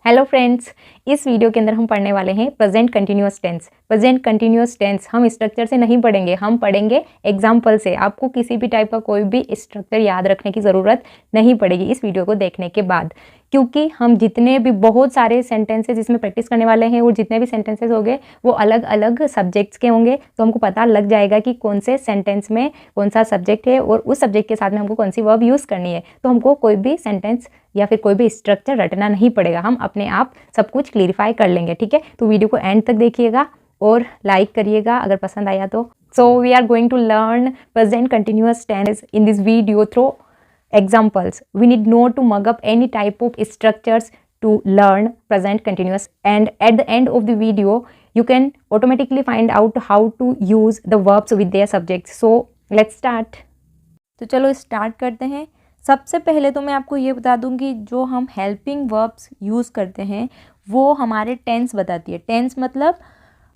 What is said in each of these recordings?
Hello friends, इस video के अंदर हम पढ़ने वाले हैं present continuous tense. Present continuous tense हम स्ट्रक्चर से नहीं पढ़ेंगे, हम पढ़ेंगे एग्जाम्पल से। आपको किसी भी टाइप का कोई भी स्ट्रक्चर याद रखने की ज़रूरत नहीं पड़ेगी इस वीडियो को देखने के बाद, क्योंकि हम जितने भी बहुत सारे सेंटेंसेस इसमें प्रैक्टिस करने वाले हैं और जितने भी सेंटेंसेस होंगे वो अलग अलग सब्जेक्ट्स के होंगे, तो हमको पता लग जाएगा कि कौन से सेंटेंस में कौन सा सब्जेक्ट है और उस सब्जेक्ट के साथ में हमको कौन सी वर्ब यूज़ करनी है। तो हमको कोई भी सेंटेंस या फिर कोई भी स्ट्रक्चर रटना नहीं पड़ेगा, हम अपने आप सब कुछ क्लियरिफाई कर लेंगे। ठीक है, तो वीडियो को एंड तक देखिएगा और लाइक करिएगा अगर पसंद आया तो। So we are going to learn present continuous tense in this video through examples. We need not to mug up any type of structures to learn present continuous, and at the end of the video you can automatically find out how to use the verbs with their subjects. So let's start. तो चलो start करते हैं। सबसे पहले तो मैं आपको ये बता दूं कि जो हम हेल्पिंग वर्ब्स यूज़ करते हैं वो हमारे टेंस बताती है। टेंस मतलब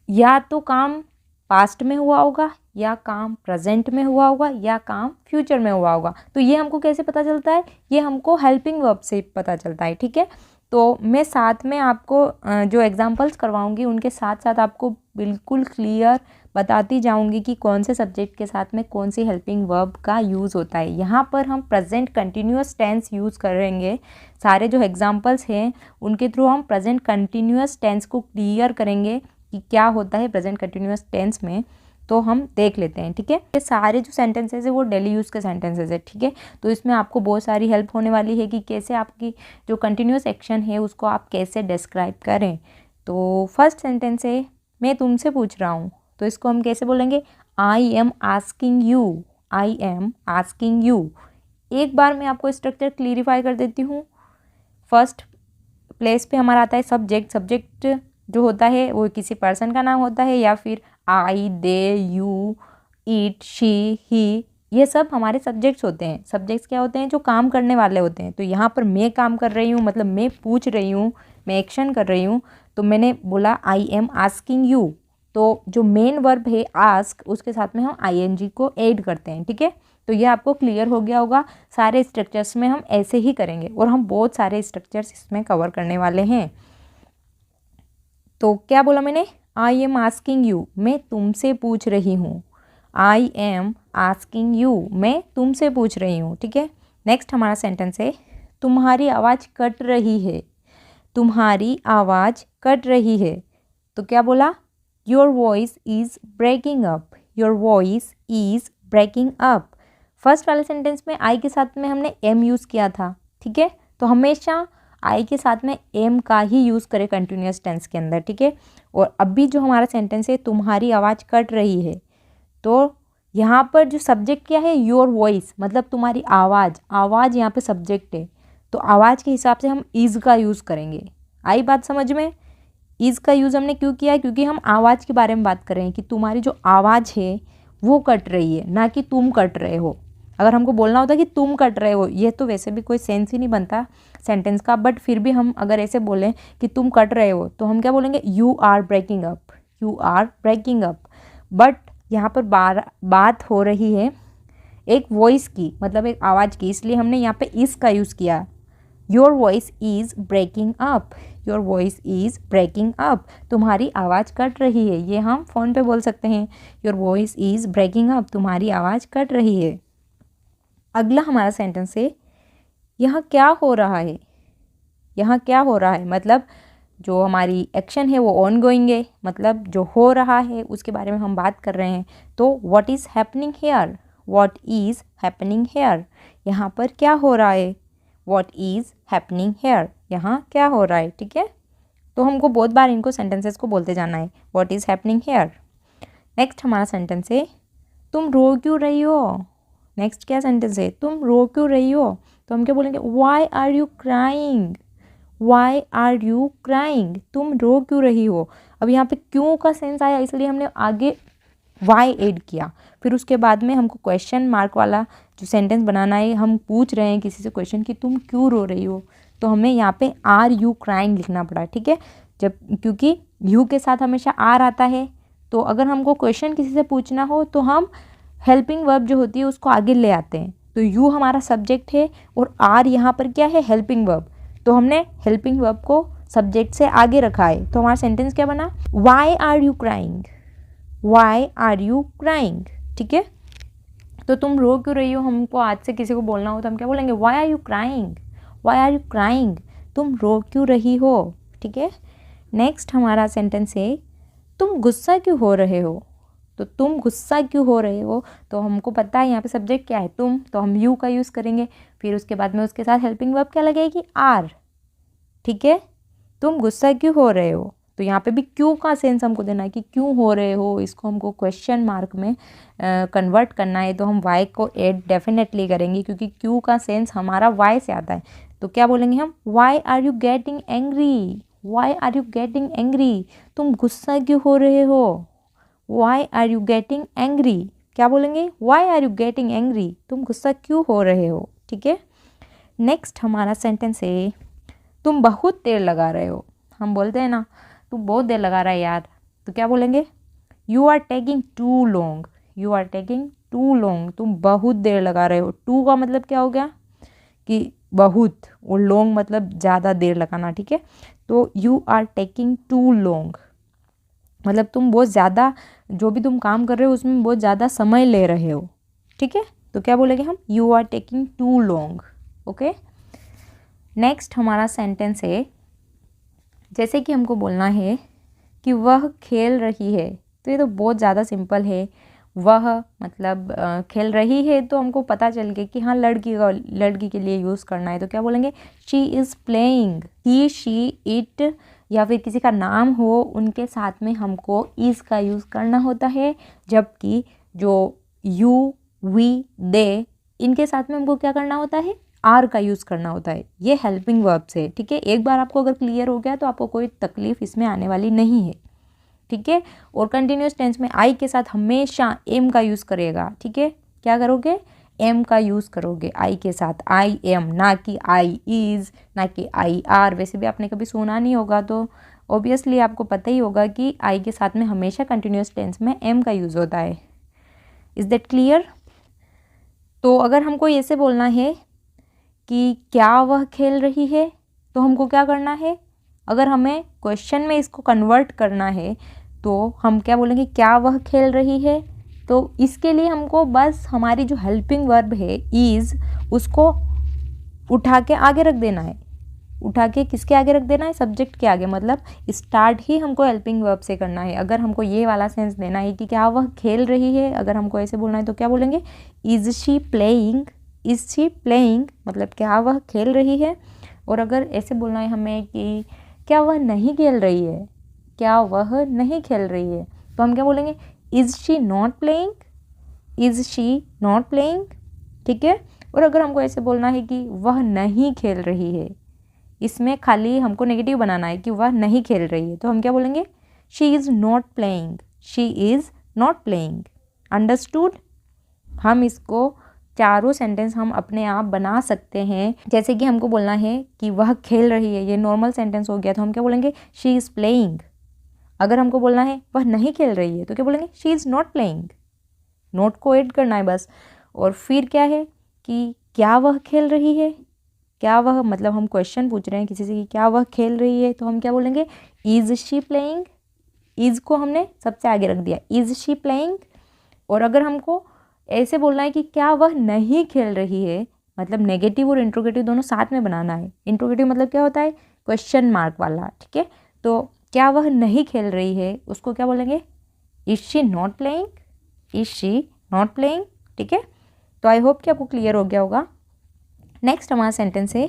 या तो काम पास्ट में हुआ होगा, या काम प्रेजेंट में हुआ होगा, या काम फ्यूचर में हुआ होगा। तो ये हमको कैसे पता चलता है? ये हमको हेल्पिंग वर्ब से पता चलता है। ठीक है, तो मैं साथ में आपको जो एग्जांपल्स करवाऊंगी उनके साथ साथ आपको बिल्कुल क्लियर बताती जाऊंगी कि कौन से सब्जेक्ट के साथ में कौन सी हेल्पिंग वर्ब का यूज़ होता है। यहाँ पर हम प्रेजेंट कंटिन्यूअस टेंस यूज़ करेंगे। सारे जो एग्जांपल्स हैं उनके थ्रू हम प्रेजेंट कंटिन्यूअस टेंस को क्लियर करेंगे कि क्या होता है प्रेजेंट कंटिन्यूअस टेंस में। तो हम देख लेते हैं। ठीक है, ये सारे जो सेंटेंसेस है वो डेली यूज़ के सेंटेंसेस है। ठीक है, तो इसमें आपको बहुत सारी हेल्प होने वाली है कि कैसे आपकी जो कंटिन्यूअस एक्शन है उसको आप कैसे डिस्क्राइब करें। तो फर्स्ट सेंटेंस है मैं तुमसे पूछ रहा हूँ, तो इसको हम कैसे बोलेंगे? I am asking you. I am asking you. एक बार मैं आपको स्ट्रक्चर क्लियरिफाई कर देती हूँ। फर्स्ट प्लेस पे हमारा आता है सब्जेक्ट। सब्जेक्ट जो होता है वो किसी पर्सन का नाम होता है, या फिर आई, दे, यू, इट, शी, ही, ये सब हमारे सब्जेक्ट्स होते हैं। सब्जेक्ट्स क्या होते हैं? जो काम करने वाले होते हैं। तो यहाँ पर मैं काम कर रही हूँ मतलब मैं पूछ रही हूँ, मैं एक्शन कर रही हूँ, तो मैंने बोला आई एम आस्किंग यू। तो जो मेन वर्ब है आस्क, उसके साथ में हम आईएनजी को ऐड करते हैं। ठीक है, तो ये आपको क्लियर हो गया होगा। सारे स्ट्रक्चर्स में हम ऐसे ही करेंगे और हम बहुत सारे स्ट्रक्चर्स इसमें कवर करने वाले हैं। तो क्या बोला मैंने? आई एम आस्किंग यू, मैं तुमसे पूछ रही हूँ। आई एम आस्किंग यू, मैं तुमसे पूछ रही हूँ। ठीक है, नेक्स्ट हमारा सेंटेंस है तुम्हारी आवाज़ कट रही है। तुम्हारी आवाज़ कट रही है। तो क्या बोला? Your voice is breaking up. Your voice is breaking up. First वाले सेंटेंस में आई के साथ में हमने एम यूज़ किया था। ठीक है, तो हमेशा आई के साथ में एम का ही यूज़ करें कंटिन्यूअस टेंस के अंदर। ठीक है, और अभी जो हमारा सेंटेंस है तुम्हारी आवाज़ कट रही है, तो यहाँ पर जो सब्जेक्ट क्या है? योर वॉइस, मतलब तुम्हारी आवाज़। आवाज़ यहाँ पे सब्जेक्ट है, तो आवाज़ के हिसाब से हम इज़ का यूज़ करेंगे। आई बात समझ में? इज़ का यूज़ हमने क्यों किया है? क्योंकि हम आवाज़ के बारे में बात कर रहे हैं कि तुम्हारी जो आवाज़ है वो कट रही है, ना कि तुम कट रहे हो। अगर हमको बोलना होता कि तुम कट रहे हो, ये तो वैसे भी कोई सेंस ही नहीं बनता सेंटेंस का, बट फिर भी हम अगर ऐसे बोलें कि तुम कट रहे हो तो हम क्या बोलेंगे? You are breaking up. You are breaking up. But यहाँ पर बात हो रही है एक वॉइस की, मतलब एक आवाज़ की, इसलिए हमने यहाँ पे इस का यूज़ किया। Your voice is breaking up. Your voice is breaking up. तुम्हारी आवाज़ कट रही है, ये हम फ़ोन पे बोल सकते हैं। Your voice is breaking up, तुम्हारी आवाज़ कट रही है। अगला हमारा सेंटेंस है यहाँ क्या हो रहा है। यहाँ क्या हो रहा है मतलब जो हमारी एक्शन है वो ऑन गोइंग है, मतलब जो हो रहा है उसके बारे में हम बात कर रहे हैं। तो what is happening here. What is happening here, यहाँ पर क्या हो रहा है? व्हाट इज़ हैपनिंग हेयर, यहाँ क्या हो रहा है। ठीक है, तो हमको बहुत बार इनको सेंटेंसेस को बोलते जाना है। What is happening here. Next हमारा सेंटेंस है तुम रो क्यों रही हो। नेक्स्ट क्या सेंटेंस है? तुम रो क्यों रही हो, तो हम क्या बोलेंगे? Why are you crying. Why are you crying, तुम रो क्यों रही हो। अब यहाँ पे क्यों का सेंस आया, इसलिए हमने आगे वाई ऐड किया। फिर उसके बाद में हमको क्वेश्चन मार्क वाला जो सेंटेंस बनाना है, हम पूछ रहे हैं किसी से क्वेश्चन कि तुम क्यों रो रही हो, तो हमें यहाँ पे आर यू क्राइंग लिखना पड़ा। ठीक है, जब क्योंकि यू के साथ हमेशा आर आता है, तो अगर हमको क्वेश्चन किसी से पूछना हो तो हम हेल्पिंग वर्ब जो होती है उसको आगे ले आते हैं। तो यू हमारा सब्जेक्ट है और आर यहाँ पर क्या है? Helping verb. तो हमने हेल्पिंग वर्ब को सब्जेक्ट से आगे रखा है। तो हमारा सेंटेंस क्या बना, why are you crying, why are you crying. ठीक है, तो तुम रो क्यों रही हो, हमको आज से किसी को बोलना हो तो हम क्या बोलेंगे, why are you crying, why are you crying, तुम रो क्यों रही हो। ठीक है, नेक्स्ट हमारा सेंटेंस है, तुम गुस्सा क्यों हो रहे हो। तो तुम गुस्सा क्यों हो रहे हो, तो हमको पता है यहाँ पे सब्जेक्ट क्या है, तुम, तो हम यू का यूज़ करेंगे, फिर उसके बाद में उसके साथ हेल्पिंग वर्ब क्या लगेगी, आर। ठीक है, तुम गुस्सा क्यों हो रहे हो, तो यहाँ पे भी क्यों का सेंस हमको देना है कि क्यों हो रहे हो, इसको हमको क्वेश्चन मार्क में कन्वर्ट करना है, तो हम वाई को ऐड डेफिनेटली करेंगे क्योंकि क्यों का सेंस हमारा वाई से आता है। तो क्या बोलेंगे हम, why are you getting angry, why are you getting angry, तुम गुस्सा क्यों हो रहे हो, why are you getting angry. क्या बोलेंगे, why are you getting angry, तुम गुस्सा क्यों हो रहे हो। ठीक है, नेक्स्ट हमारा सेंटेंस है, तुम बहुत देर लगा रहे हो। हम बोलते हैं ना, तू बहुत देर लगा रहा है यार, तो क्या बोलेंगे, you are taking too long, you are taking too long, तुम बहुत देर लगा रहे हो। टू का मतलब क्या हो गया कि बहुत, और लॉन्ग मतलब ज़्यादा देर लगाना। ठीक है, तो you are taking too long मतलब तुम बहुत ज़्यादा, जो भी तुम काम कर रहे हो उसमें बहुत ज़्यादा समय ले रहे हो। ठीक है, तो क्या बोलेंगे हम, you are taking too long. Okay, next हमारा सेंटेंस है, जैसे कि हमको बोलना है कि वह खेल रही है, तो ये तो बहुत ज़्यादा सिंपल है। वह मतलब खेल रही है, तो हमको पता चल गया कि हाँ लड़की के लिए यूज़ करना है, तो क्या बोलेंगे, she is playing. He, she, it या फिर किसी का नाम हो, उनके साथ में हमको इज़ का यूज़ करना होता है, जबकि जो यू, वी, दे, इनके साथ में हमको क्या करना होता है, आर का यूज़ करना होता है। ये हेल्पिंग वर्ब से। ठीक है, एक बार आपको अगर क्लियर हो गया तो आपको कोई तकलीफ इसमें आने वाली नहीं है। ठीक है, और कंटिन्यूस टेंस में आई के साथ हमेशा एम का यूज़ करेगा। ठीक है, क्या करोगे, एम का यूज़ करोगे आई के साथ, आई एम, ना कि आई इज़, ना कि आई आर। वैसे भी आपने कभी सुना नहीं होगा तो ऑब्वियसली आपको पता ही होगा कि आई के साथ में हमेशा कंटिन्यूस टेंस में एम का यूज़ होता है। Is that clear. तो अगर हमको ऐसे बोलना है कि क्या वह खेल रही है, तो हमको क्या करना है, अगर हमें क्वेश्चन में इसको कन्वर्ट करना है तो हम क्या बोलेंगे, क्या वह खेल रही है। तो इसके लिए हमको बस हमारी जो हेल्पिंग वर्ब है इज़, उसको उठा के आगे रख देना है। उठा के किसके आगे रख देना है, सब्जेक्ट के आगे, मतलब स्टार्ट ही हमको हेल्पिंग वर्ब से करना है। अगर हमको ये वाला सेंस देना है कि क्या वह खेल रही है, अगर हमको ऐसे बोलना है तो क्या बोलेंगे, is she playing, is she playing मतलब क्या वह खेल रही है। और अगर ऐसे बोलना है हमें कि क्या वह नहीं खेल रही है, क्या वह नहीं खेल रही है, तो हम क्या बोलेंगे, is she not playing, is she not playing. ठीक है, और अगर हमको ऐसे बोलना है कि वह नहीं खेल रही है, इसमें खाली हमको नेगेटिव बनाना है कि वह नहीं खेल रही है, तो हम क्या बोलेंगे, she is not playing, she is not playing. Understood. हम इसको चारों सेंटेंस हम अपने आप बना सकते हैं। जैसे कि हमको बोलना है कि वह खेल रही है, ये नॉर्मल सेंटेंस हो गया, तो हम क्या बोलेंगे, शी इज़ प्लेइंग। अगर हमको बोलना है वह नहीं खेल रही है, तो क्या बोलेंगे, she is not playing. Note को ऐड करना है बस। और फिर क्या है कि क्या वह खेल रही है, क्या वह मतलब हम क्वेश्चन पूछ रहे हैं किसी से कि क्या वह खेल रही है, तो हम क्या बोलेंगे, इज़ शी प्लेइंग। इज़ को हमने सबसे आगे रख दिया, इज़ शी प्लेइंग। और अगर हमको ऐसे बोलना है कि क्या वह नहीं खेल रही है, मतलब नेगेटिव और इंट्रोगेटिव दोनों साथ में बनाना है। इंट्रोगेटिव मतलब क्या होता है, क्वेश्चन मार्क वाला। ठीक है, तो क्या वह नहीं खेल रही है, उसको क्या बोलेंगे, is she not playing, is she not playing. ठीक है, तो आई होप कि आपको क्लियर हो गया होगा। नेक्स्ट हमारा सेंटेंस है,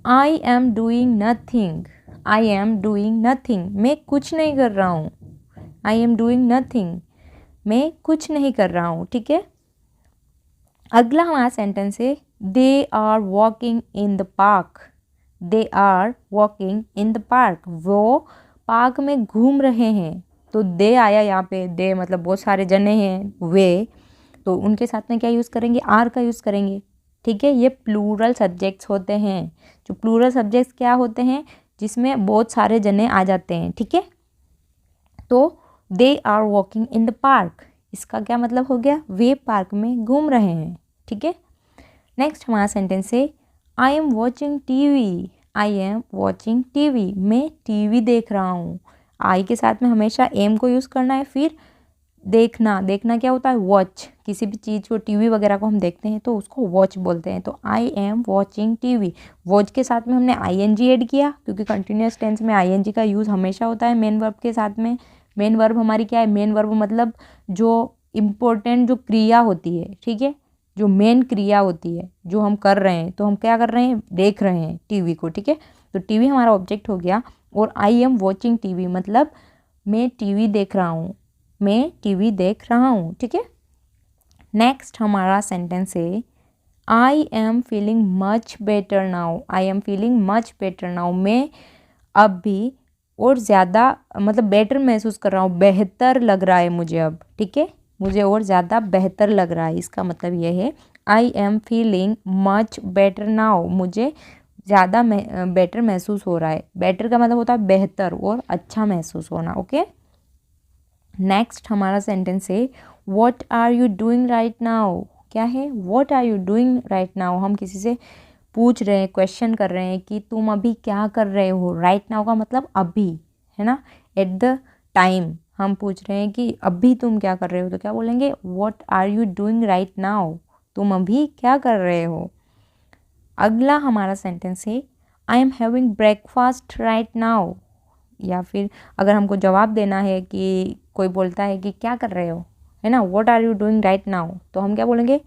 I am doing nothing, I am doing nothing, मैं कुछ नहीं कर रहा हूँ। आई एम डूइंग नथिंग, मैं कुछ नहीं कर रहा हूँ। ठीक है, अगला हमारा सेंटेंस है, they are walking in the park, they are walking in the park, वो पार्क में घूम रहे हैं। तो दे आया यहाँ पे, दे मतलब बहुत सारे जने हैं, वे, तो उनके साथ में क्या यूज़ करेंगे, आर का यूज़ करेंगे। ठीक है, ये प्लूरल सब्जेक्ट्स होते हैं। जो प्लूरल सब्जेक्ट्स क्या होते हैं, जिसमें बहुत सारे जने आ जाते हैं। ठीक है, तो they are walking in the park, इसका क्या मतलब हो गया, वे पार्क में घूम रहे हैं। ठीक है, नेक्स्ट हमारा सेंटेंस है, I am watching TV, I am watching TV, मैं टीवी देख रहा हूँ। आई के साथ में हमेशा एम को यूज़ करना है। फिर देखना, देखना क्या होता है, वॉच। किसी भी चीज़ को, टीवी वगैरह को हम देखते हैं तो उसको वॉच बोलते हैं। तो I am watching TV, watch के साथ में हमने आईएनजी ऐड किया, क्योंकि कंटिन्यूअस टेंस में आईएनजी का यूज़ हमेशा होता है मेन वर्ब के साथ में। मेन वर्ब हमारी क्या है, मेन वर्ब मतलब जो इम्पोर्टेंट जो क्रिया होती है, ठीक है, जो मेन क्रिया होती है जो हम कर रहे हैं। तो हम क्या कर रहे हैं, देख रहे हैं टीवी को, ठीक है। तो टीवी हमारा ऑब्जेक्ट हो गया। और आई एम वॉचिंग टीवी मतलब मैं टीवी देख रहा हूँ, मैं टीवी देख रहा हूँ, ठीक है। नेक्स्ट हमारा सेंटेंस है I am feeling much better now, I am feeling much better now, मैं अब भी और ज़्यादा मतलब बेटर महसूस कर रहा हूँ, बेहतर लग रहा है मुझे अब, ठीक है, मुझे और ज़्यादा बेहतर लग रहा है। इसका मतलब ये है I am feeling much better now, मुझे ज़्यादा बेटर महसूस हो रहा है। बेटर का मतलब होता है बेहतर और अच्छा महसूस होना, ओके। नेक्स्ट हमारा सेंटेंस है what are you doing right now, क्या है, what are you doing right now. हम किसी से पूछ रहे हैं, क्वेश्चन कर रहे हैं कि तुम अभी क्या कर रहे हो। राइट नाउ का मतलब अभी, है ना, एट द टाइम हम पूछ रहे हैं कि अभी तुम क्या कर रहे हो, तो क्या बोलेंगे, what are you doing right now, तुम अभी क्या कर रहे हो। अगला हमारा सेंटेंस है I am having breakfast right now, या फिर अगर हमको जवाब देना है कि कोई बोलता है कि क्या कर रहे हो, है ना, what are you doing right now, तो हम क्या बोलेंगे,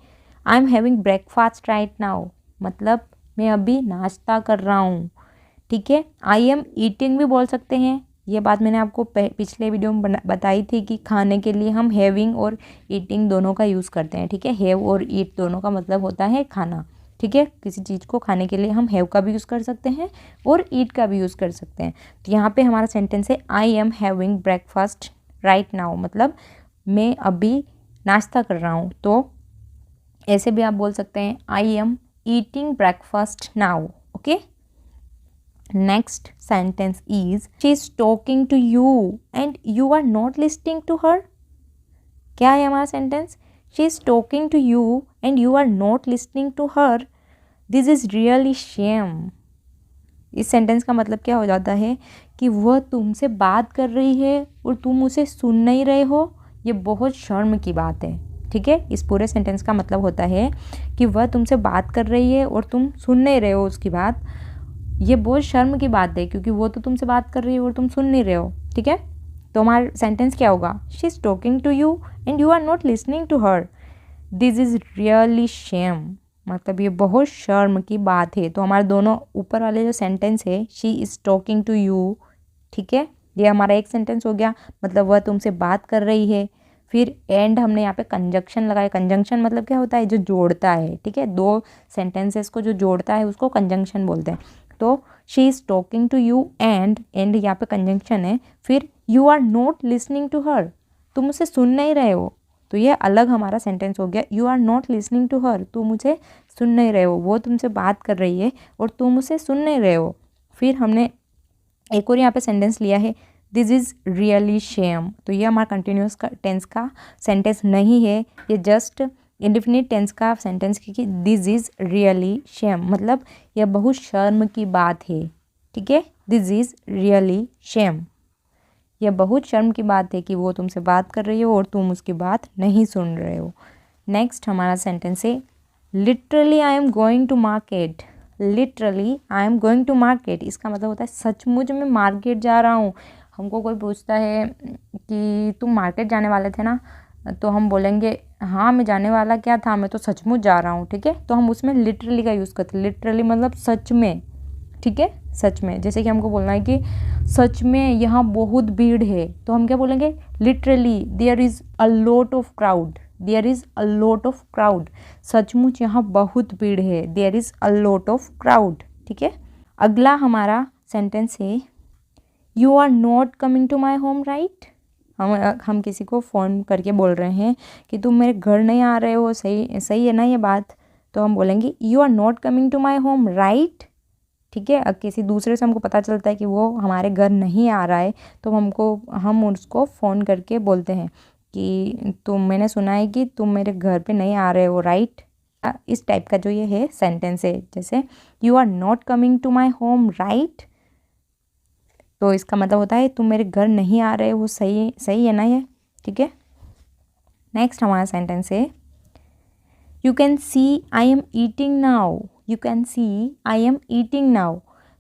I am having breakfast right now मतलब मैं अभी नाश्ता कर रहा हूँ, ठीक है। आई एम ईटिंग भी बोल सकते हैं, ये बात मैंने आपको पिछले वीडियो में बताई थी कि खाने के लिए हम हैविंग और ईटिंग दोनों का यूज़ करते हैं, ठीक है। हैव और ईट दोनों का मतलब होता है खाना, ठीक है। किसी चीज़ को खाने के लिए हम हैव का भी यूज़ कर सकते हैं और ईट का भी यूज़ कर सकते हैं। तो यहाँ पे हमारा सेंटेंस है I am having breakfast right now मतलब मैं अभी नाश्ता कर रहा हूँ। तो ऐसे भी आप बोल सकते हैं I am eating breakfast now, okay. Next sentence is she is talking to you and you are not listening to her. क्या है हमारा सेंटेंस, शी is talking to you and you are not listening to her, this is really shame. इस sentence का मतलब क्या हो जाता है कि वह तुमसे बात कर रही है और तुम उसे सुन नहीं रहे हो, ये बहुत शर्म की बात है, ठीक है। इस पूरे सेंटेंस का मतलब होता है कि वह तुमसे बात कर रही है और तुम सुन नहीं रहे हो उसकी बात, ये बहुत शर्म की बात है क्योंकि वो तो तुमसे बात कर रही है और तुम सुन नहीं रहे हो, ठीक है। तो हमारा सेंटेंस क्या होगा, she is talking to you and you are not listening to her, this is really shame मतलब ये बहुत शर्म की बात है। तो हमारे दोनों ऊपर वाले जो सेंटेंस है she is talking to you, ठीक है, ये हमारा एक सेंटेंस हो गया, मतलब वह तुमसे बात कर रही है। फिर एंड हमने यहाँ पे कंजंक्शन लगाया, कंजंक्शन मतलब क्या होता है, जो जोड़ता है, ठीक है, दो सेंटेंसेस को जो जोड़ता है उसको कंजंक्शन बोलते हैं। तो she is talking to you and यहाँ पे कंजंक्शन है। फिर you are not listening to her, तुम उसे सुन नहीं रहे हो, तो ये अलग हमारा सेंटेंस हो गया। You are not listening to her, तुम मुझे सुन नहीं रहे हो, वो तुमसे बात कर रही है और तुम उसे सुन नहीं रहे हो। फिर हमने एक और यहाँ पे सेंटेंस लिया है दिस इज़ रियली शेम, तो ये हमारा कंटिन्यूस का टेंस का सेंटेंस नहीं है, ये जस्ट इंडेफिनिट टेंस का सेंटेंस कि दिस इज़ रियली शेम मतलब यह बहुत शर्म की बात है, ठीक है। दिस इज़ रियली शेम, यह बहुत शर्म की बात है कि वो तुमसे बात कर रही हो और तुम उसकी बात नहीं सुन रहे हो। नेक्स्ट हमारा सेंटेंस है literally I am going to market, literally I am going to market, इसका मतलब होता है सचमुच मैं मार्केट जा रहा हूँ। हमको कोई पूछता है कि तुम मार्केट जाने वाले थे ना, तो हम बोलेंगे हाँ मैं जाने वाला क्या था, मैं तो सचमुच जा रहा हूँ, ठीक है। तो हम उसमें लिटरली का यूज़ करते हैं, लिटरली मतलब सच में, ठीक है, सच में। जैसे कि हमको बोलना है कि सच में यहाँ बहुत भीड़ है, तो हम क्या बोलेंगे, literally there is a lot of crowd, there is a lot of crowd, सचमुच यहाँ बहुत भीड़ है, there is a lot of crowd, ठीक है। अगला हमारा सेंटेंस है you are not coming to my home right. हम किसी को फ़ोन करके बोल रहे हैं कि तुम मेरे घर नहीं आ रहे हो, सही सही है ना ये बात, तो हम बोलेंगे you are not coming to my home right, ठीक है। किसी दूसरे से हमको पता चलता है कि वो हमारे घर नहीं आ रहा है, तो हम उसको फ़ोन करके बोलते हैं कि मैंने सुना है कि तुम मेरे घर पे नहीं आ रहे हो राइट, इस टाइप का जो ये है सेंटेंस है, जैसे you are not coming to my home right, तो इसका मतलब होता है तुम मेरे घर नहीं आ रहे हो, सही सही है ना ये, ठीक है। नेक्स्ट हमारा सेंटेंस है you can see I am eating now, you can see I am eating now,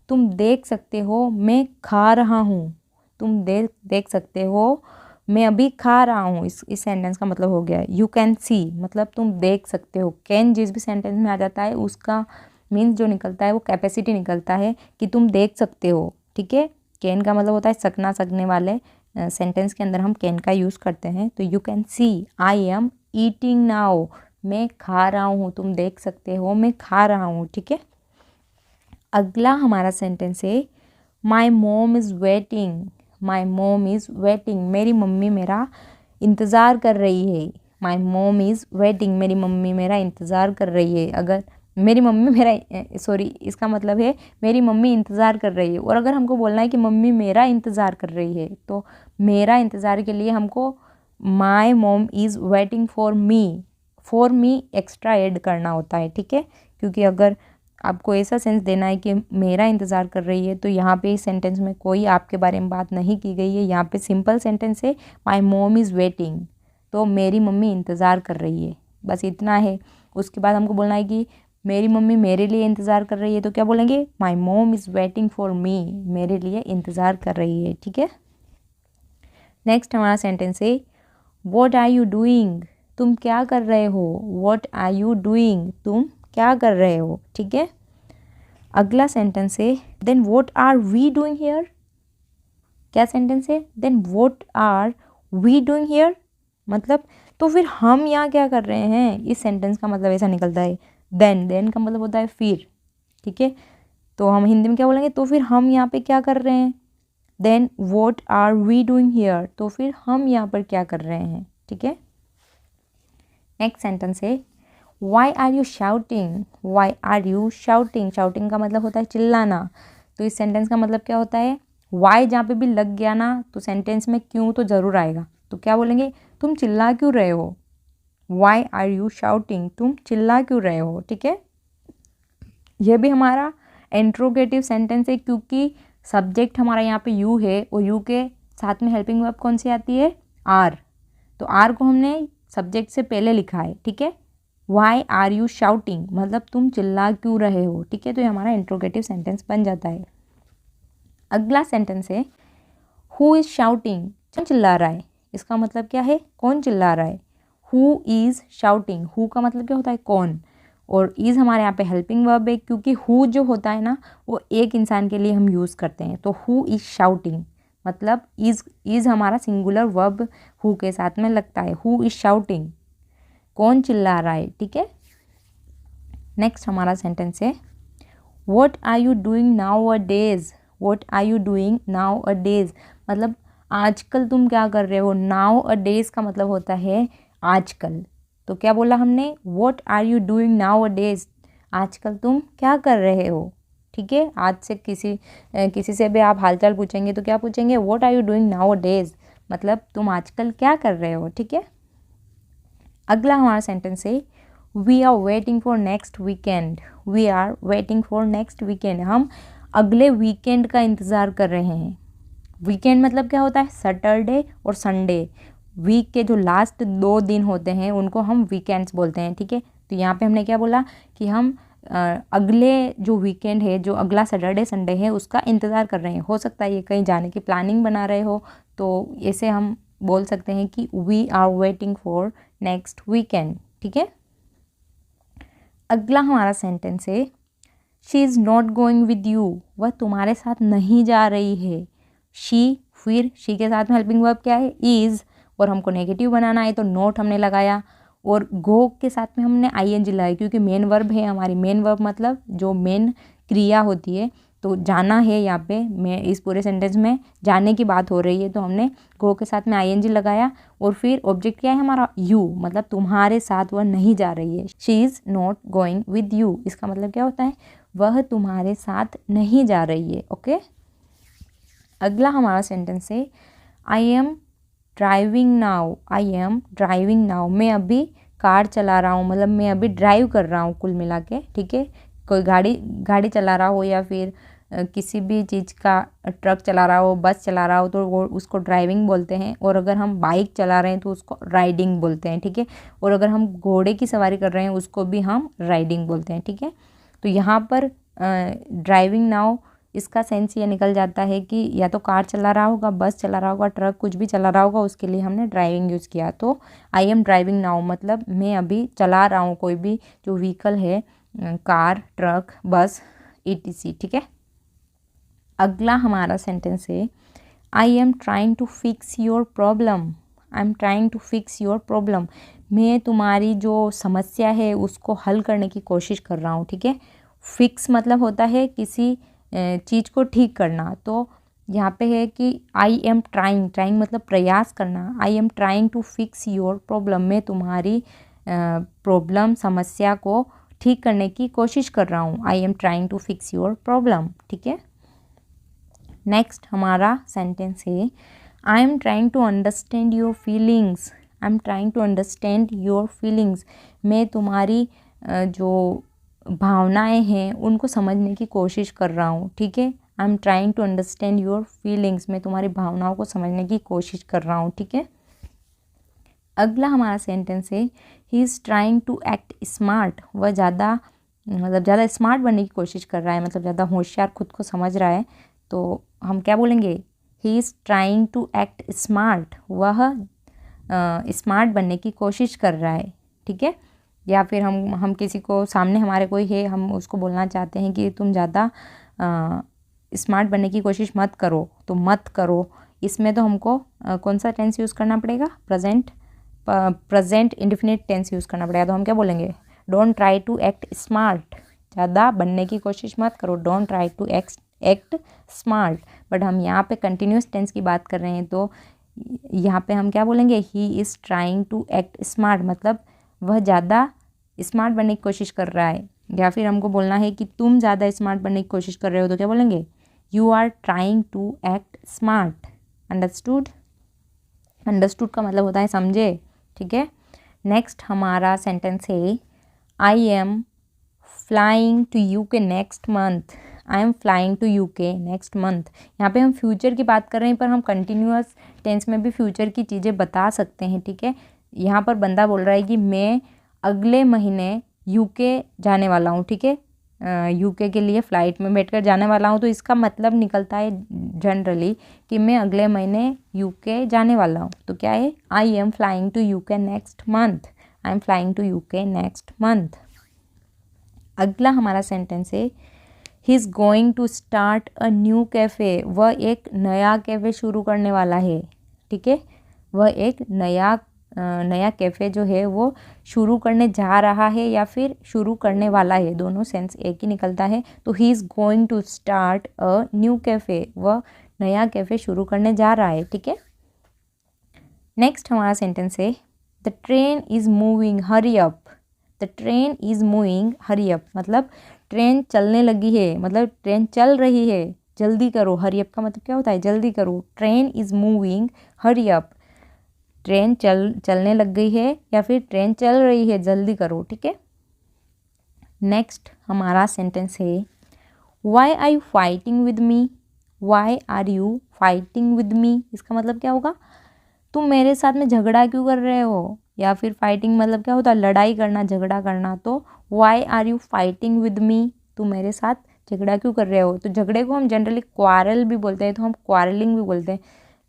तुम देख सकते हो मैं खा रहा हूँ, तुम देख सकते हो मैं अभी खा रहा हूँ। इस सेंटेंस का मतलब हो गया यू कैन सी, मतलब तुम देख सकते हो। कैन जिस भी सेंटेंस में आ जाता है उसका मीन्स जो निकलता है वो कैपेसिटी निकलता है कि तुम देख सकते हो, ठीक है। कैन का मतलब होता है सकना सकने वाले सेंटेंस के अंदर हम कैन का यूज़ करते हैं। तो you can see I am eating now, मैं खा रहा हूँ, तुम देख सकते हो मैं खा रहा हूँ, ठीक है। अगला हमारा सेंटेंस है माई मोम इज़ वेटिंग, माई मोम इज़ वेटिंग, मेरी मम्मी मेरा इंतज़ार कर रही है। माई मोम इज़ वेटिंग, मेरी मम्मी मेरा इंतज़ार कर रही है। अगर मेरी मम्मी मेरा सॉरी इसका मतलब है मेरी मम्मी इंतज़ार कर रही है। और अगर हमको बोलना है कि मम्मी मेरा इंतज़ार कर रही है तो मेरा इंतज़ार के लिए हमको माई मोम is waiting for me extra add करना होता है, ठीक है। क्योंकि अगर आपको ऐसा सेंस देना है कि मेरा इंतज़ार कर रही है तो यहाँ पे इस सेंटेंस में कोई आपके बारे में बात नहीं की गई है। यहाँ पे सिंपल सेंटेंस है माई मोम इज़ वेटिंग, तो मेरी मम्मी इंतज़ार कर रही है, बस इतना है। उसके बाद हमको बोलना है कि मेरी मम्मी मेरे लिए इंतज़ार कर रही है, तो क्या बोलेंगे माई मोम इज़ वेटिंग फॉर मी, मेरे लिए इंतज़ार कर रही है, ठीक है। नेक्स्ट हमारा सेंटेंस है वॉट आर यू डूइंग, तुम क्या कर रहे हो। वॉट आर यू डूइंग, तुम क्या कर रहे हो, ठीक है। अगला सेंटेंस है then what are we doing here, क्या सेंटेंस है then what are we doing here, मतलब तो फिर हम यहाँ क्या कर रहे हैं। इस सेंटेंस का मतलब ऐसा निकलता है देन का मतलब होता है फिर, ठीक है। तो हम हिंदी में क्या बोलेंगे तो फिर हम यहाँ पे क्या कर रहे हैं, then what are we doing here, तो फिर हम यहाँ पर क्या कर रहे हैं, ठीक है। नेक्स्ट सेंटेंस है why are you shouting, why are you shouting, shouting का मतलब होता है चिल्लाना। तो इस सेंटेंस का मतलब क्या होता है वाई जहाँ पे भी लग गया ना तो सेंटेंस में क्यों तो ज़रूर आएगा। तो क्या बोलेंगे तुम चिल्ला क्यों रहे हो, वाई आर यू शाउटिंग, तुम चिल्ला क्यों रहे हो, ठीक है। यह भी हमारा इंट्रोगेटिव सेंटेंस है क्योंकि सब्जेक्ट हमारा यहाँ पे यू है और यू के साथ में हेल्पिंग वर्ब कौन सी आती है आर, तो आर को हमने सब्जेक्ट से पहले लिखा है, ठीक है। वाई आर यू शाउटिंग मतलब तुम चिल्ला क्यों रहे हो, ठीक है। तो ये हमारा इंट्रोगेटिव सेंटेंस बन जाता है। अगला सेंटेंस है हु इज़ शाउटिंग, कौन चिल्ला रहा है, इसका मतलब क्या है कौन चिल्ला रहा है। हु इज़ शाउटिंग, हु का मतलब क्या होता है कौन, और इज़ हमारे यहाँ पे हेल्पिंग वर्ब है क्योंकि हु जो होता है ना वो एक इंसान के लिए हम यूज़ करते हैं। तो हु इज़ शाउटिंग मतलब इज़ हमारा सिंगुलर वर्ब हु के साथ में लगता है। हु इज़ शाउटिंग, कौन चिल्ला रहा है, ठीक है। नेक्स्ट हमारा सेंटेंस है what are you doing nowadays, what are you doing nowadays मतलब आजकल तुम क्या कर रहे हो। नाउ अ डेज का मतलब होता है आजकल। तो क्या बोला हमने what are you doing nowadays, आजकल तुम क्या कर रहे हो, ठीक है। आज से किसी से भी आप हालचाल पूछेंगे तो क्या पूछेंगे what are you doing nowadays मतलब तुम आजकल क्या कर रहे हो, ठीक है। अगला हमारा सेंटेंस है we are waiting for next weekend, we are waiting for next weekend, हम अगले वीकेंड का इंतज़ार कर रहे हैं। वीकेंड मतलब क्या होता है सैटरडे और संडे, वीक के जो लास्ट 2 दिन होते हैं उनको हम वीकेंड्स बोलते हैं, ठीक है। तो यहाँ पे हमने क्या बोला कि हम अगले जो वीकेंड है जो अगला सैटरडे संडे है उसका इंतज़ार कर रहे हैं। हो सकता है ये कहीं जाने की प्लानिंग बना रहे हो तो ऐसे हम बोल सकते हैं कि we are waiting for next weekend, ठीक है। अगला हमारा सेंटेंस है she is not going with you, वह तुम्हारे साथ नहीं जा रही है। शी, फिर शी के साथ में हेल्पिंग वर्ब क्या है इज़, और हमको नेगेटिव बनाना है तो नॉट हमने लगाया, और गो के साथ में हमने आईएनजी लगाई क्योंकि मेन वर्ब है हमारी। मेन वर्ब मतलब जो मेन क्रिया होती है, तो जाना है यहाँ पे मैं इस पूरे सेंटेंस में जाने की बात हो रही है तो हमने गो के साथ में आईएनजी लगाया, और फिर ऑब्जेक्ट क्या है हमारा यू, मतलब तुम्हारे साथ वह नहीं जा रही है। She is not going with you, इसका मतलब क्या होता है वह तुम्हारे साथ नहीं जा रही है, ओके। अगला हमारा सेंटेंस है I am driving now, I am driving now, मैं अभी कार चला रहा हूँ, मतलब मैं अभी ड्राइव कर रहा हूँ कुल मिला के, ठीक है। कोई गाड़ी चला रहा हो या फिर किसी भी चीज़ का ट्रक चला रहा हो, बस चला रहा हो, तो वो उसको ड्राइविंग बोलते हैं। और अगर हम बाइक चला रहे हैं तो उसको राइडिंग बोलते हैं, ठीक है। और अगर हम घोड़े की सवारी कर रहे हैं उसको भी हम राइडिंग बोलते हैं, ठीक है। तो यहाँ पर ड्राइविंग नाउ इसका सेंस ये निकल जाता है कि या तो कार चला रहा होगा, बस चला रहा होगा, ट्रक कुछ भी चला रहा होगा, उसके लिए हमने ड्राइविंग यूज़ किया। तो आई एम ड्राइविंग नाउ मतलब मैं अभी चला रहा हूँ कोई भी जो व्हीकल है, कार, ट्रक, बस, etc, ठीक है। अगला हमारा सेंटेंस है I am trying to fix your problem. I am trying to fix your problem, मैं तुम्हारी जो समस्या है उसको हल करने की कोशिश कर रहा हूँ, ठीक है। फिक्स मतलब होता है किसी चीज़ को ठीक करना। तो यहाँ पे है कि आई एम ट्राइंग मतलब प्रयास करना। I am trying to fix your problem, मैं तुम्हारी प्रॉब्लम, समस्या को ठीक करने की कोशिश कर रहा हूँ। I am trying to fix your problem, ठीक है। नेक्स्ट हमारा सेंटेंस है I am trying to understand your feelings. I am trying to understand your feelings, मैं तुम्हारी जो भावनाएं हैं उनको समझने की कोशिश कर रहा हूँ, ठीक है। I am trying to understand your feelings, मैं तुम्हारी भावनाओं को समझने की कोशिश कर रहा हूँ, ठीक है। अगला हमारा सेंटेंस है he is trying to act smart, वह ज़्यादा स्मार्ट बनने की कोशिश कर रहा है, मतलब ज़्यादा होशियार, खुद को समझ रहा है। तो हम क्या बोलेंगे, he is trying to act smart, वह स्मार्ट बनने की कोशिश कर रहा है, ठीक है। या फिर हम किसी को, सामने हमारे कोई है, हम उसको बोलना चाहते हैं कि तुम ज़्यादा स्मार्ट बनने की कोशिश मत करो, तो मत करो, इसमें तो हमको कौन सा टेंस यूज़ करना पड़ेगा, प्रेजेंट इंडेफिनिट टेंस यूज़ करना पड़ेगा। तो हम क्या बोलेंगे, don't try to act smart, ज़्यादा बनने की कोशिश मत करो, don't try to act smart. But हम यहाँ पे कंटिन्यूस टेंस की बात कर रहे हैं, तो यहाँ पे हम क्या बोलेंगे, he is trying to act smart, मतलब वह ज़्यादा स्मार्ट बनने की कोशिश कर रहा है। या फिर हमको बोलना है कि तुम ज़्यादा स्मार्ट बनने की कोशिश कर रहे हो, तो क्या बोलेंगे, you are trying to act smart. Understood, understood का मतलब होता है समझे, ठीक है। नेक्स्ट हमारा सेंटेंस है I am flying to UK next month. I am flying to UK next month, यहाँ पे हम फ्यूचर की बात कर रहे हैं, पर हम कंटिन्यूअस टेंस में भी फ्यूचर की चीज़ें बता सकते हैं, ठीक है। यहाँ पर बंदा बोल रहा है कि मैं अगले महीने यूके जाने वाला हूँ, ठीक है। यूके के लिए फ़्लाइट में बैठकर जाने वाला हूँ, तो इसका मतलब निकलता है जनरली कि मैं अगले महीने यूके जाने वाला हूँ। तो क्या है, I am flying to UK next month. I am flying to UK next month. अगला हमारा सेंटेंस है he is going to start a new cafe, वह एक नया कैफ़े शुरू करने वाला है, ठीक है। वह एक नया कैफ़े जो है वो शुरू करने जा रहा है या फिर शुरू करने वाला है, दोनों सेंस एक ही निकलता है। तो he is going to start a new cafe, वह नया कैफ़े शुरू करने जा रहा है, ठीक है। नेक्स्ट हमारा सेंटेंस है the train is moving hurry up. The train is moving hurry up, मतलब ट्रेन चलने लगी है, मतलब ट्रेन चल रही है, जल्दी करो। हरी अप का मतलब क्या होता है, जल्दी करो। Train is moving hurry up, train चलने लग गई है या फिर ट्रेन चल रही है, जल्दी करो, ठीक है। नेक्स्ट हमारा सेंटेंस है why are you fighting with me. Why are you fighting with me, इसका मतलब क्या होगा, तुम मेरे साथ में झगड़ा क्यों कर रहे हो। या फिर फाइटिंग मतलब क्या होता है, लड़ाई करना, झगड़ा करना। तो why are you fighting with me, तुम मेरे साथ झगड़ा क्यों कर रहे हो। तो झगड़े को हम जनरली क्वारल भी बोलते हैं, तो हम क्वारलिंग भी बोलते हैं।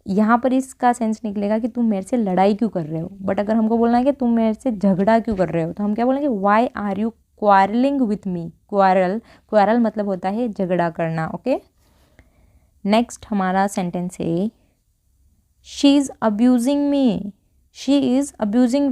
यहाँ पर इसका सेंस निकलेगा कि तुम मेरे से लड़ाई क्यों कर रहे हो। बट अगर हमको बोलना है कि तुम मेरे से झगड़ा क्यों कर रहे हो, तो हम क्या बोलेंगे, why are you quarrelling with me. Quarrel मतलब होता है झगड़ा करना, ओके। नेक्स्ट हमारा सेंटेंस है she is abusing me. She is abusing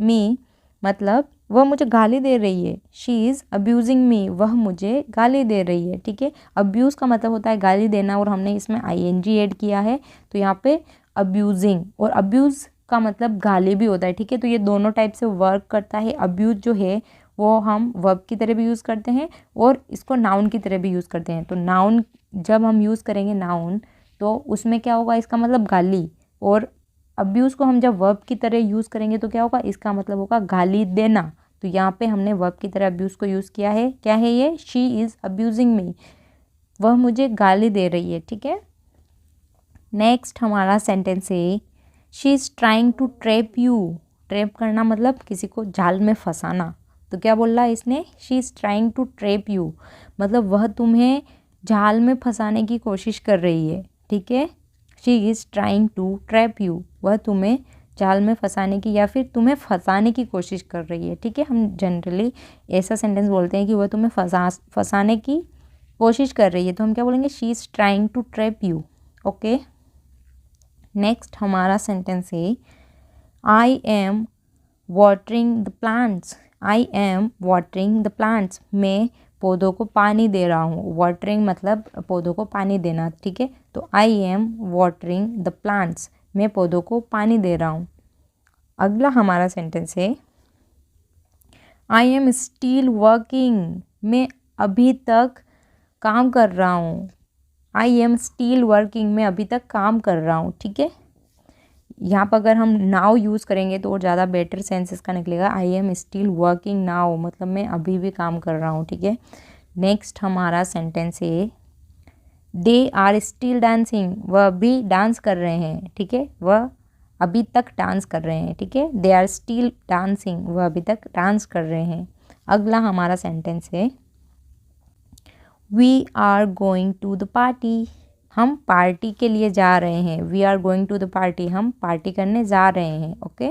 me मतलब वह मुझे गाली दे रही है। शी इज़ अब्यूजिंग मी, वह मुझे गाली दे रही है, ठीक है। अब्यूज़ का मतलब होता है गाली देना, और हमने इसमें ING ऐड किया है, तो यहाँ पे अब्यूजिंग और अब्यूज़ का मतलब गाली भी होता है, ठीक है। तो ये दोनों टाइप से वर्क करता है। अब्यूज़ जो है वो हम वर्ब की तरह भी यूज़ करते हैं और इसको नाउन की तरह भी यूज़ करते हैं। तो नाउन जब हम यूज़ करेंगे नाउन, तो उसमें क्या होगा, इसका मतलब गाली, और अब्यूज़ को हम जब वर्ब की तरह यूज़ करेंगे तो क्या होगा, इसका मतलब होगा गाली देना। तो यहाँ पे हमने वर्ब की तरह अब्यूज़ को यूज़ किया है। क्या है ये, शी इज़ अब्यूजिंग मी, वह मुझे गाली दे रही है, ठीक है। नेक्स्ट हमारा सेंटेंस है she is trying to trap you. Trap करना मतलब किसी को जाल में फंसाना। तो क्या बोल रहा है इसने, she is trying to trap you, मतलब वह तुम्हें जाल में फंसाने की कोशिश कर रही है, ठीक है। She is trying to trap you, वह तुम्हें जाल में फंसाने की या फिर तुम्हें फंसाने की कोशिश कर रही है, ठीक है। हम जनरली ऐसा सेंटेंस बोलते हैं कि वह तुम्हें फंसाने की कोशिश कर रही है, तो हम क्या बोलेंगे, she is trying to trap you, okay. Next हमारा सेंटेंस है I am watering the plants. I am watering the plants, मैं पौधों को पानी दे रहा हूँ। वाटरिंग मतलब पौधों को पानी देना, ठीक है। तो आई एम वाटरिंग द प्लांट्स, मैं पौधों को पानी दे रहा हूँ। अगला हमारा सेंटेंस है आई एम स्टिल वर्किंग, मैं अभी तक काम कर रहा हूँ। आई एम स्टिल वर्किंग, मैं अभी तक काम कर रहा हूँ, ठीक है। यहाँ पर अगर हम नाउ यूज़ करेंगे तो और ज़्यादा बेटर सेंस इसका निकलेगा। I am still working now, मतलब मैं अभी भी काम कर रहा हूँ, ठीक है। नेक्स्ट हमारा सेंटेंस है दे आर स्टिल डांसिंग, वह अभी डांस कर रहे हैं, ठीक है। वह अभी तक डांस कर रहे हैं, ठीक है। दे आर स्टिल डांसिंग, वह अभी तक डांस कर रहे हैं। अगला हमारा सेंटेंस है we are going to the party, हम पार्टी के लिए जा रहे हैं। We are going to the party, हम पार्टी करने जा रहे हैं, ओके।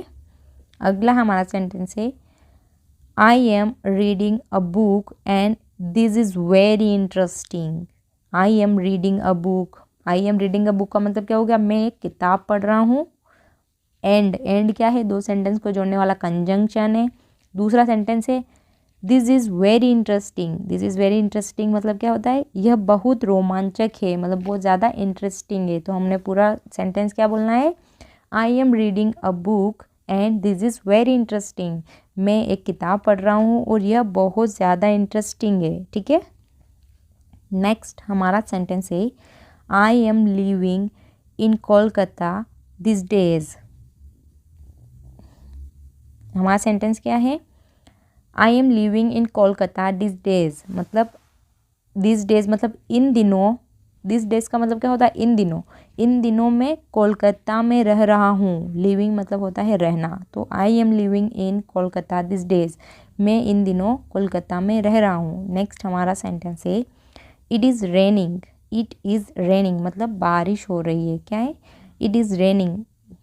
अगला हमारा सेंटेंस है I am reading a book and this is very interesting. I am reading a book, I am reading a book का मतलब क्या हो गया, मैं एक किताब पढ़ रहा हूँ। एंड क्या है, दो सेंटेंस को जोड़ने वाला कंजंक्शन है। दूसरा सेंटेंस है this is very interesting. This is very interesting मतलब क्या होता है, यह बहुत रोमांचक है, मतलब बहुत ज़्यादा इंटरेस्टिंग है। तो हमने पूरा सेंटेंस क्या बोलना है, I am reading a book and this is very interesting, मैं एक किताब पढ़ रहा हूँ और यह बहुत ज़्यादा इंटरेस्टिंग है, ठीक है। नेक्स्ट हमारा सेंटेंस है I M living in Kolkata this days. हमारा सेंटेंस क्या है, I M living in Kolkata this days, मतलब दिस डेज मतलब इन दिनों। दिस डेज का मतलब क्या होता है, इन दिनों। इन दिनों मैं कोलकाता में रह रहा हूँ। लिविंग मतलब होता है रहना। तो I am living in Kolkata this days, मैं इन दिनों कोलकाता में रह रहा हूँ। नेक्स्ट हमारा सेंटेंस है it is raining. It is raining मतलब बारिश हो रही है। क्या है, इट इज़ रेनिंग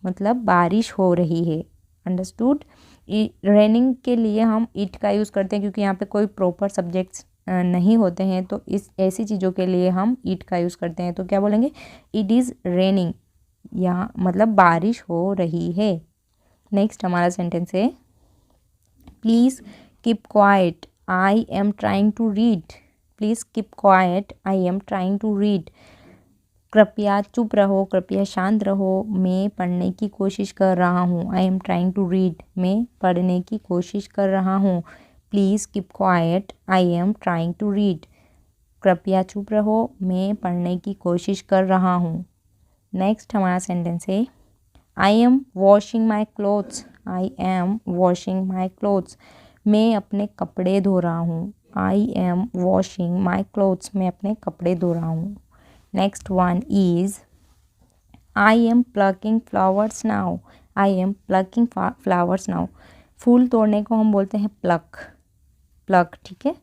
मतलब बारिश हो रही है। अंडरस्टूड। रेनिंग के लिए हम इट का यूज़ करते हैं क्योंकि यहाँ पे कोई प्रॉपर सब्जेक्ट्स नहीं होते हैं, तो इस ऐसी चीज़ों के लिए हम इट का यूज़ करते हैं। तो क्या बोलेंगे, इट इज़ रेनिंग, यहाँ मतलब बारिश हो रही है। नेक्स्ट हमारा सेंटेंस है please keep quiet, I am trying to read. Please keep quiet, I am trying to read, कृपया चुप रहो, कृपया शांत रहो, मैं पढ़ने की कोशिश कर रहा हूँ। I am trying to read, मैं पढ़ने की कोशिश कर रहा हूँ। Please keep quiet, I am trying to read, कृपया चुप रहो, मैं पढ़ने की कोशिश कर रहा हूँ। नेक्स्ट हमारा सेंटेंस है I am washing my clothes. I am washing my clothes, मैं अपने कपड़े धो रहा हूँ। I am washing my clothes, मैं अपने कपड़े धो रहा हूँ। Next one is I am plucking flowers now. I am plucking flowers now, फूल तोड़ने को हम बोलते हैं प्लक। प्लक, ठीक है।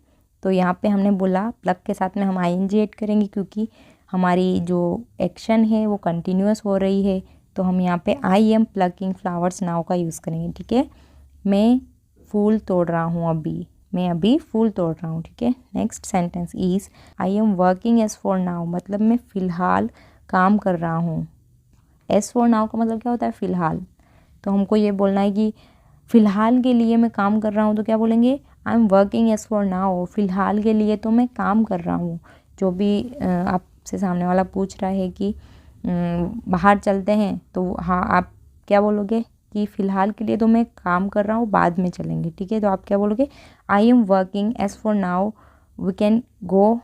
तो यहाँ पे हमने बोला प्लक के साथ में हम आईएनजी ऐड करेंगे क्योंकि हमारी जो एक्शन है वो कंटिन्यूअस हो रही है। तो हम यहाँ पे आई एम प्लकिंग फ्लावर्स नाउ का यूज़ करेंगे, ठीक है। मैं फूल तोड़ रहा हूँ अभी, मैं अभी फूल तोड़ रहा हूँ, ठीक है। Next sentence is I am working as for now, मतलब मैं फ़िलहाल काम कर रहा हूँ। एज फॉर नाउ का मतलब क्या होता है, फ़िलहाल। तो हमको ये बोलना है कि फ़िलहाल के लिए मैं काम कर रहा हूँ, तो क्या बोलेंगे, I am working as for now, फ़िलहाल के लिए तो मैं काम कर रहा हूँ। जो भी आपसे सामने वाला पूछ रहा है कि बाहर चलते हैं, तो हाँ आप क्या बोलोगे कि फ़िलहाल के लिए तो मैं काम कर रहा हूँ, बाद में चलेंगे, ठीक है। तो आप क्या बोलोगे, I am working as for now, we can go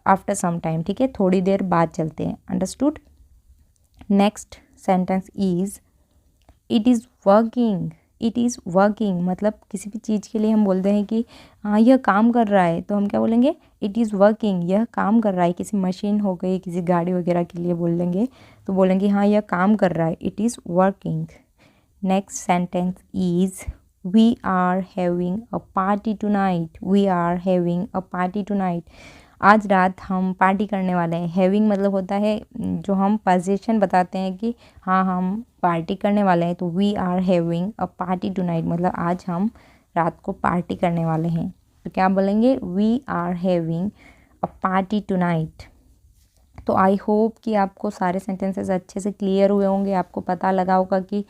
after some time, ठीक है, थोड़ी देर बाद चलते हैं। Understood. Next sentence is it is working, it is working मतलब किसी भी चीज़ के लिए हम बोलते हैं कि हाँ यह काम कर रहा है, तो हम क्या बोलेंगे, इट इज़ वर्किंग, यह काम कर रहा है। किसी मशीन हो गई, किसी गाड़ी वगैरह के लिए बोल देंगे तो बोलेंगे हाँ यह काम कर रहा है, it is working. Next sentence is we are having a party tonight, we are having a party tonight. आज रात हम पार्टी करने वाले हैं। हैविंग मतलब होता है जो हम पोजीशन बताते हैं कि हाँ हम पार्टी करने वाले हैं, तो we are having a party tonight मतलब आज हम रात को पार्टी करने वाले हैं। तो क्या बोलेंगे, we are having a party tonight. तो आई होप कि आपको सारे सेंटेंसेस अच्छे से क्लियर हुए होंगे, आपको पता लगा होगा कि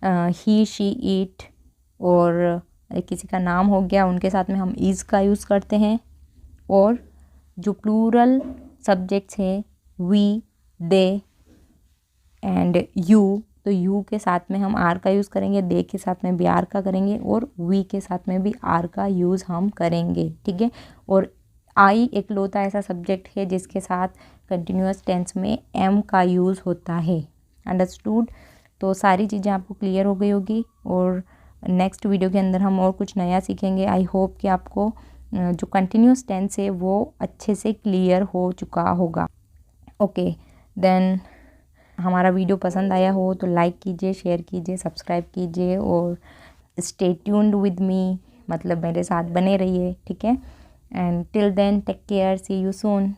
ही शी इट और किसी का नाम हो गया उनके साथ में हम इज़ का यूज़ करते हैं, और जो प्लूरल सब्जेक्ट्स हैं वी, दे एंड यू, तो यू के साथ में हम आर का यूज़ करेंगे, दे के साथ में भी आर का करेंगे, और वी के साथ में भी आर का यूज़ हम करेंगे, ठीक है। और आई एकलौता ऐसा सब्जेक्ट है जिसके साथ कंटिन्यूअस टेंस में एम का यूज़ होता है। अंडरस्टूड। तो सारी चीज़ें आपको क्लियर हो गई होगी, और नेक्स्ट वीडियो के अंदर हम और कुछ नया सीखेंगे। आई होप कि आपको जो कंटिन्यूअस टेंस है वो अच्छे से क्लियर हो चुका होगा। ओके देन, हमारा वीडियो पसंद आया हो तो लाइक कीजिए, शेयर कीजिए, सब्सक्राइब कीजिए, और स्टे ट्यून्ड विद मी मतलब मेरे साथ बने रहिए, ठीक है। And till then take care, see you soon.